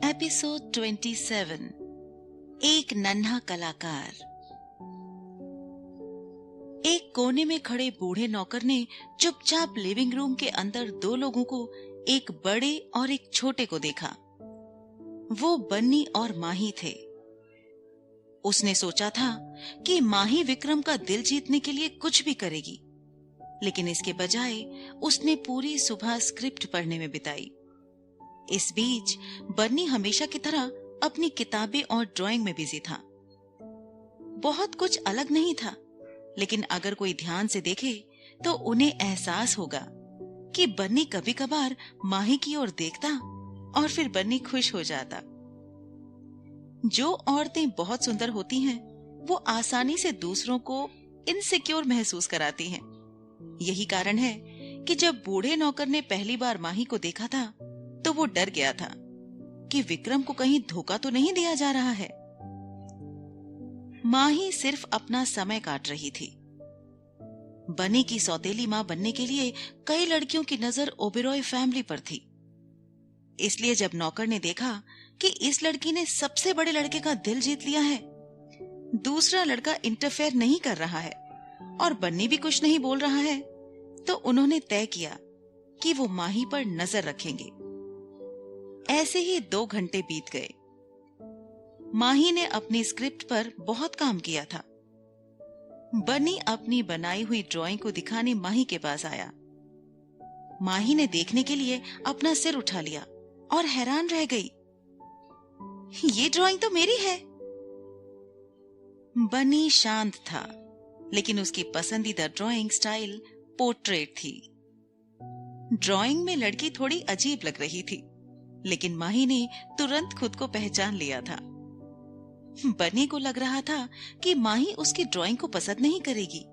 Episode 27। एक नन्हा कलाकार। एक कोने में खड़े बूढ़े नौकर ने चुपचाप लिविंग रूम के अंदर दो लोगों को, एक बड़े और एक छोटे को देखा। वो बन्नी और माही थे। उसने सोचा था कि माही विक्रम का दिल जीतने के लिए कुछ भी करेगी, लेकिन इसके बजाय उसने पूरी सुबह स्क्रिप्ट पढ़ने में बिताई। इस बीच बन्नी हमेशा की तरह अपनी किताबें और ड्राइंग में बिजी था। बहुत कुछ अलग नहीं था, लेकिन अगर कोई ध्यान से देखे तो उन्हें एहसास होगा कि बन्नी कभी कभार माही की ओर देखता और फिर बन्नी खुश हो जाता। जो औरतें बहुत सुंदर होती हैं, वो आसानी से दूसरों को इनसिक्योर महसूस कराती हैं। यही कारण है कि जब बूढ़े नौकर ने पहली बार माही को देखा था तो वो डर गया था कि विक्रम को कहीं धोखा तो नहीं दिया जा रहा है। माही सिर्फ अपना समय काट रही थी। बनी की सौतेली मां बनने के लिए कई लड़कियों की नजर ओबेरॉय फैमिली पर थी। इसलिए जब नौकर ने देखा कि इस लड़की ने सबसे बड़े लड़के का दिल जीत लिया है, दूसरा लड़का इंटरफेयर नहीं कर रहा है और बन्नी भी कुछ नहीं बोल रहा है, तो उन्होंने तय किया कि वो माही पर नजर रखेंगे। ऐसे ही 2 घंटे बीत गए। माही ने अपनी स्क्रिप्ट पर बहुत काम किया था। बन्नी अपनी बनाई हुई ड्राइंग को दिखाने माही के पास आया। माही ने देखने के लिए अपना सिर उठा लिया और हैरान रह गई। ये ड्राइंग तो मेरी है। बन्नी शांत था, लेकिन उसकी पसंदीदा ड्राइंग स्टाइल पोर्ट्रेट थी। ड्राइंग में लड़की थोड़ी अजीब लग रही थी, लेकिन माही ने तुरंत खुद को पहचान लिया था। बन्नी को लग रहा था कि माही उसकी ड्राइंग को पसंद नहीं करेगी,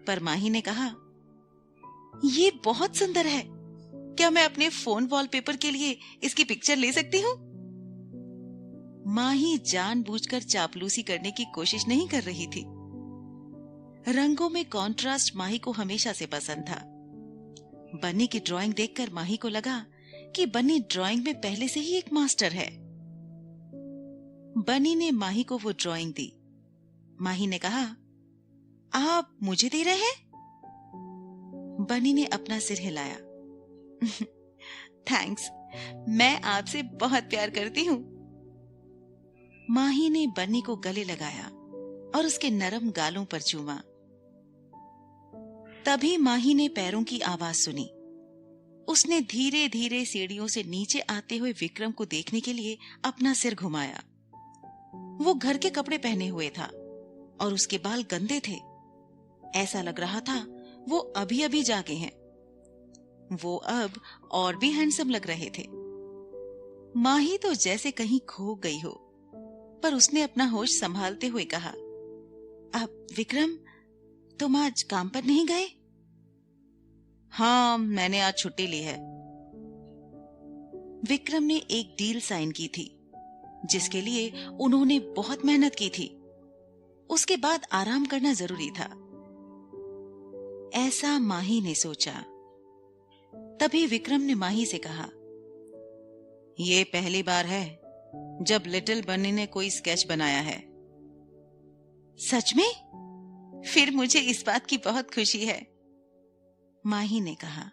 पर माही ने कहा, ये बहुत सुंदर है। क्या मैं अपने फोन वॉलपेपर के लिए इसकी पिक्चर ले सकती हूँ? माही जानबूझकर चापलूसी करने की कोशिश नहीं कर रही थी। रंगों में कॉन्ट्रास्ट माही को हमेशा से पसंद था। बन्नी की ड्राइंग देखकर माही को लगा कि बन्नी ड्राइंग में पहले से ही एक मास्टर है। बन्नी ने माही को वो ड्राइंग दी। माही ने कहा, आप मुझे दे रहे हैं? बन्नी ने अपना सिर हिलाया। थैंक्स, मैं आपसे बहुत प्यार करती हूँ। माही ने बन्नी को गले लगाया और उसके नरम गालों पर चूमा। तभी माही ने पैरों की आवाज सुनी। उसने धीरे धीरे सीढ़ियों से नीचे आते हुए विक्रम को देखने के लिए अपना सिर घुमाया। वो घर के कपड़े पहने हुए था और उसके बाल गंदे थे। ऐसा लग रहा था वो अभी अभी जागे हैं। वो अब और भी हैंडसम लग रहे थे। माही तो जैसे कहीं खो गई हो, पर उसने अपना होश संभालते हुए कहा, अब विक्रम, तुम आज काम पर नहीं गए? हाँ, मैंने आज छुट्टी ली है। विक्रम ने एक डील साइन की थी, जिसके लिए उन्होंने बहुत मेहनत की थी। उसके बाद आराम करना जरूरी था, ऐसा माही ने सोचा। तभी विक्रम ने माही से कहा, ये पहली बार है जब लिटिल बन्नी ने कोई स्केच बनाया है। सच में? फिर मुझे इस बात की बहुत खुशी है, माही ने कहा।